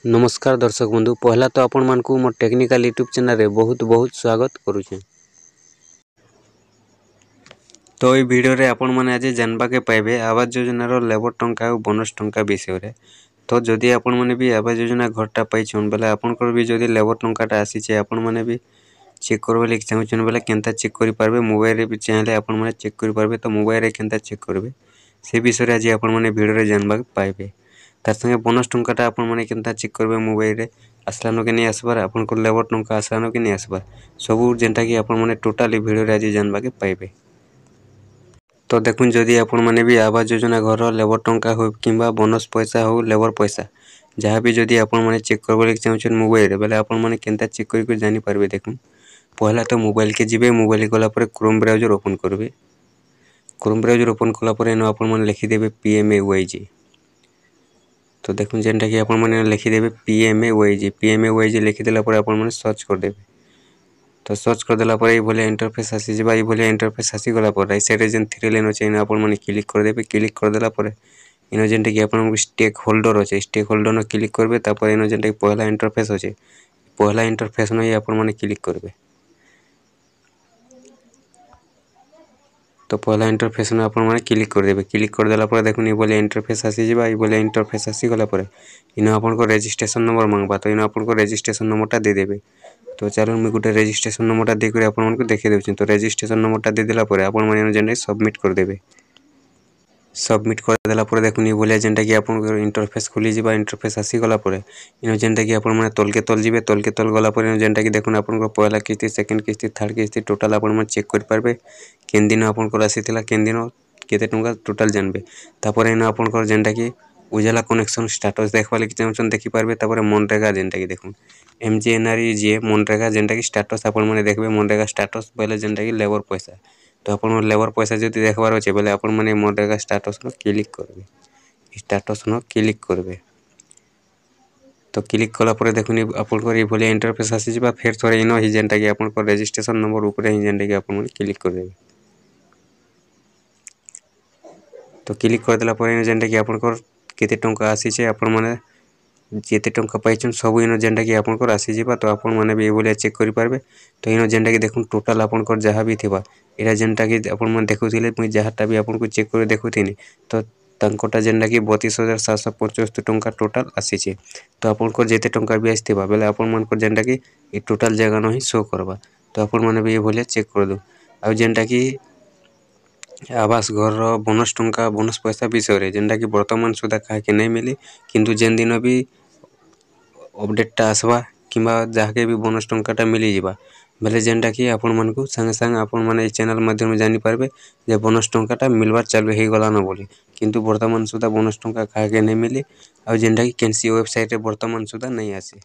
नमस्कार दर्शक बंधु पहला तो आपण मानकु मोर टेक्निकल यूट्यूब चैनल रे बहुत बहुत स्वागत करूछे। तो ये वीडियो रे आपण माने आज जानबा के पाइबे आवास योजना रो लेबर टंका और बोनस टंका विषय रे। तो जदि आपण माने भी आवास योजना घरटा पाइछन बेले आपण को भी जदि लेबर टंकाटा आसीचे आपण माने भी चेक करबे ले चाहछन बेले केनता चेक करि पारबे मोबाइल रे भी चाहले आपण माने चेक करि पारबे। तो मोबाइल रे केनता चेक करबे से विषय रे आज आपण माने वीडियो रे जानबा के पाइबे। तार संगे बोनस टंकाटा आपण माने केनता चेक करबे मोबाइल रे आसलानो के नहीं आसबार आपण को लेबर टंका आसलानो के नहीं आसबार सबू जेनटा कि आपण माने टोटली वीडियो रे आज जानबा के पाइबे। तो देखुन जदि आपण माने भी आवास योजना घर लेबर टंका हो किंबा बोनस पैसा हो लेबर पैसा जहाँ भी जदि आपण माने चेक करबे चाहछन मोबाइल रे बेले आपण माने केनता चेक करि जानि पारबे। देखुन पहला तो मोबाइल के जिबे मोबाइल गला पर क्रोम ब्राउजर ओपन करबे। क्रोम ब्राउजर ओपन कला पर एनो आपण माने लिखि देबे PMAYG। तो देखुन जेनटा कि आपण माने लिखि देबे PMAYG लिखि देला पर आपण माने सर्च कर देबे। तो सर्च कर देला पर ये भले इंटरफेस आसी जबा ये भले इंटरफेस आसी गला पर राइट साइड रे जेन थ्री लाइन अछि आपण माने क्लिक कर देबे। क्लिक कर देला पर इनो जेनटा कि आपण स्टेक होल्डर अछि स्टेक होल्डर न क्लिक करबे। तापर इनो जेनटा कि पहला इंटरफेस अछि पहला इंटरफेस न आपण माने क्लिक करबे। तो पहला इंटरफेस न आपण माने क्लिक कर देबे। क्लिक कर देला पर देखुन ये बोले इंटरफेस आसी जबा ये बोले इंटरफेस आसी गला पर इनो आपण को रजिस्ट्रेशन नंबर मांगबा। तो इनो आपण को रजिस्ट्रेशन नंबरटा दे देबे। तो चलो मैं गोटे रजिस्ट्रेशन नंबरटा दे कर आपण को देखे देउछि। तो रजिस्ट्रेशन नंबरटा दे देला पर आपण माने जेनटा सबमिट कर देबे। सबमिट कर देला पर देखुन ये बोले जेनटा कि आपण को इंटरफेस खुली जबा इंटरफेस आसी गला पर इनो जेनटा कि आपण माने तल के तल जिबे तल के तल गला पर इनो जेनटा कि देखुन आपण को पहला किस्ती सेकंड किस्ती थर्ड किस्ती टोटल आपण माने चेक कर पारबे। केन दिन आपण को राशि थिला केन दिन केते टंका टोटल जानबे। तापर इनो आपण को जेनटा कि उजाला कनेक्शन स्टेटस देखबा लागि चाहछन देखि पारबे। तापर मनरेगा जेनटा कि देखुन MGNREGA मनरेगा जेनटा कि स्टेटस आपण माने देखबे। मनरेगा स्टेटस बेले जेनटा कि लेबर पैसा तो आपण लेबर पैसा जति देखबार अछि बेले आपण माने मनरेगा स्टेटस न क्लिक करबे। स्टेटस न क्लिक करबे। तो क्लिक कला पर देखुन आपण को ये भले इंटरफेस आसी जबा फेर थोड़े इनो ही जेनटा कि आपण को रजिस्ट्रेशन नंबर ऊपर ही जेनटा कि आपण क्लिक कर देबे। तो क्लिक कर देला पर जेनटा कि आपण को केते टंका आसी छे आपण माने जेते टंका पाइछन सब इनो जेनटा कि आपण को आसी जिबा। तो आपण माने भी बोले चेक करि पारबे। तो इनो जेनटा कि देखुन टोटल आपण को जहाँ भी थिबा एरा जेनटा कि आपण माने देखुथिले मुई जहाँटा भी आपण को चेक कर देखुथिनी तो तांकोटा जेनटा कि 32,775 टंका टोटल आसी छे। तो आपण को जेते टंका भी आसीथिबा बेले आपण मन को जेनटा कि ए टोटल जगह न ही शो करबा। तो आपण माने भी बोले चेक कर दो। आ जेनटा कि आवास घर बोनस टंका बोनस पैसा विषय रे जेनटा कि वर्तमान सुधा काहे के नहीं मिली किंतु जेन दिन भी अपडेटटा आसबा किंबा जहाँके भी बोनस टंकाटा मिली जिबा बेले जेनटा कि आपण मन को संगे संगे आपण माने चैनल माध्यम जानि पारबे जे बोनस टंकाटा मिलबार चालू हे गला न बोली। किंतु वर्तमान सुधा बोनस टंका काहे के नहीं मिली आ जेनटा कि केनसी वेबसाइट रे वर्तमान सुधा नहीं आसी।